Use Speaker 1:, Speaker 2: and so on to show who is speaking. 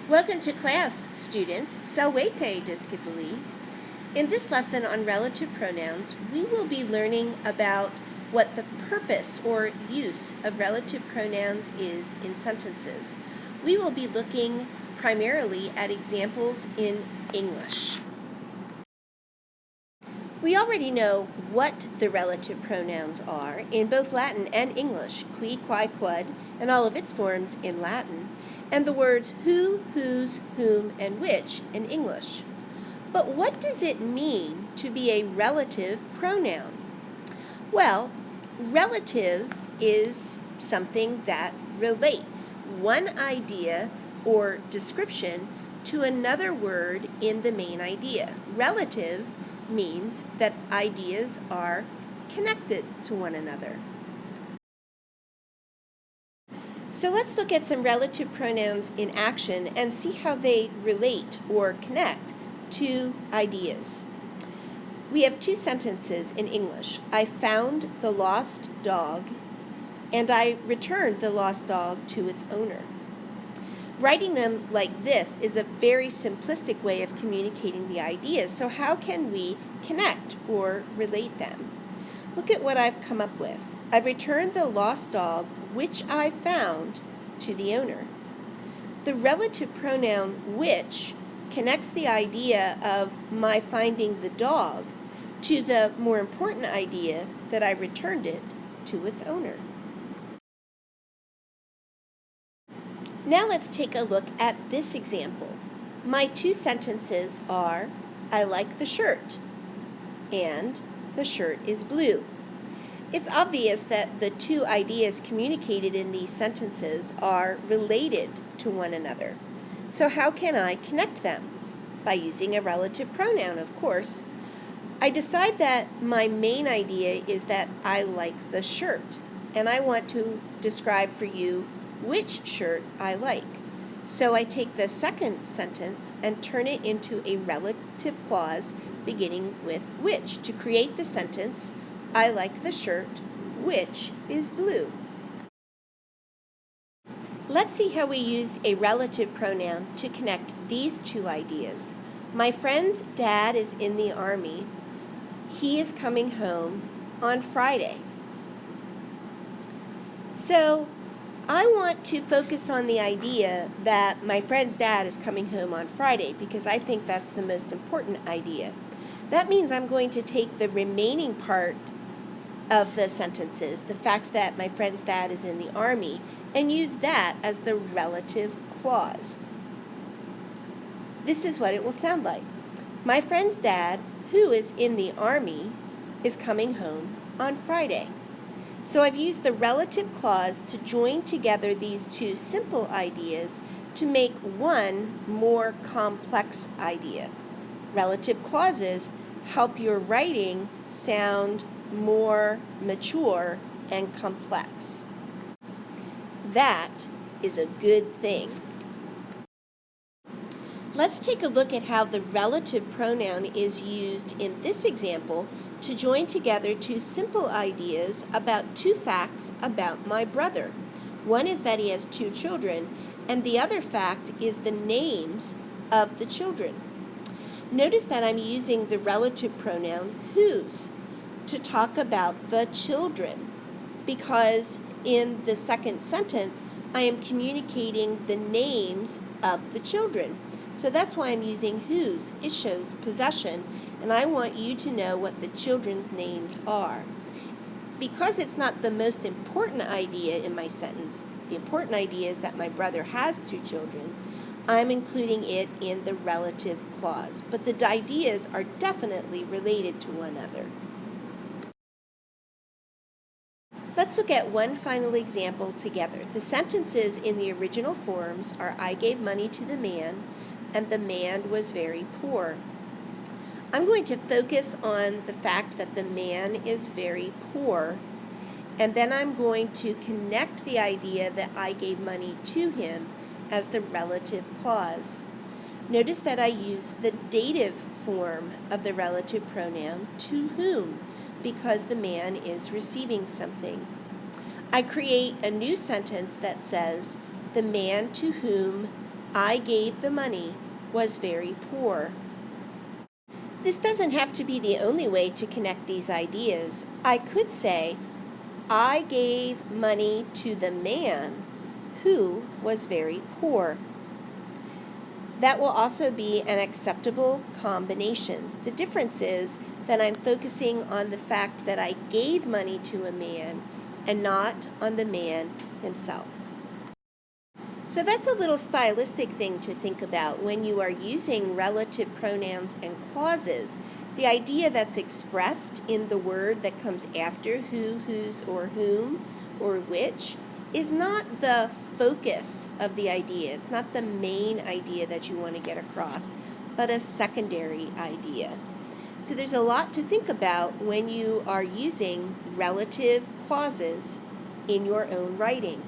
Speaker 1: Welcome to class, students. Salvete discipuli. In this lesson on relative pronouns, we will be learning about what the purpose or use of relative pronouns is in sentences. We will be looking primarily at examples in English. We already know what the relative pronouns are in both Latin and English, qui, quae, quod, and all of its forms in Latin, and the words who, whose, whom, and which in English. But what does it mean to be a relative pronoun? Well, relative is something that relates one idea or description to another word in the main idea. Relative means that ideas are connected to one another. So let's look at some relative pronouns in action and see how they relate or connect to ideas. We have two sentences in English. I found the lost dog, and I returned the lost dog to its owner. Writing them like this is a very simplistic way of communicating the ideas, so how can we connect or relate them? Look at what I've come up with. I've returned the lost dog, which I found, to the owner. The relative pronoun which connects the idea of my finding the dog to the more important idea that I returned it to its owner. Now let's take a look at this example. My two sentences are, I like the shirt, and the shirt is blue. It's obvious that the two ideas communicated in these sentences are related to one another. So how can I connect them? By using a relative pronoun, of course. I decide that my main idea is that I like the shirt, and I want to describe for you which shirt I like. So I take the second sentence and turn it into a relative clause beginning with which to create the sentence, I like the shirt, which is blue. Let's see how we use a relative pronoun to connect these two ideas. My friend's dad is in the army. He is coming home on Friday. So I want to focus on the idea that my friend's dad is coming home on Friday because I think that's the most important idea. That means I'm going to take the remaining part of the sentences, the fact that my friend's dad is in the army, and use that as the relative clause. This is what it will sound like. My friend's dad, who is in the army, is coming home on Friday. So I've used the relative clause to join together these two simple ideas to make one more complex idea. Relative clauses help your writing sound more mature and complex. That is a good thing. Let's take a look at how the relative pronoun is used in this example to join together two simple ideas about two facts about my brother. One is that he has two children, and the other fact is the names of the children. Notice that I'm using the relative pronoun whose to talk about the children, because in the second sentence I am communicating the names of the children. So that's why I'm using whose. It shows possession, and I want you to know what the children's names are. Because it's not the most important idea in my sentence, the important idea is that my brother has two children, I'm including it in the relative clause. But the ideas are definitely related to one another. Let's look at one final example together. The sentences in the original forms are I gave money to the man, and the man was very poor. I'm going to focus on the fact that the man is very poor, and then I'm going to connect the idea that I gave money to him as the relative clause. Notice that I use the dative form of the relative pronoun to whom, because the man is receiving something. I create a new sentence that says, the man to whom I gave the money, was very poor. This doesn't have to be the only way to connect these ideas. I could say, I gave money to the man who was very poor. That will also be an acceptable combination. The difference is that I'm focusing on the fact that I gave money to a man and not on the man himself. So that's a little stylistic thing to think about when you are using relative pronouns and clauses. The idea that's expressed in the word that comes after who, whose, or whom, or which is not the focus of the idea. It's not the main idea that you want to get across, but a secondary idea. So there's a lot to think about when you are using relative clauses in your own writing.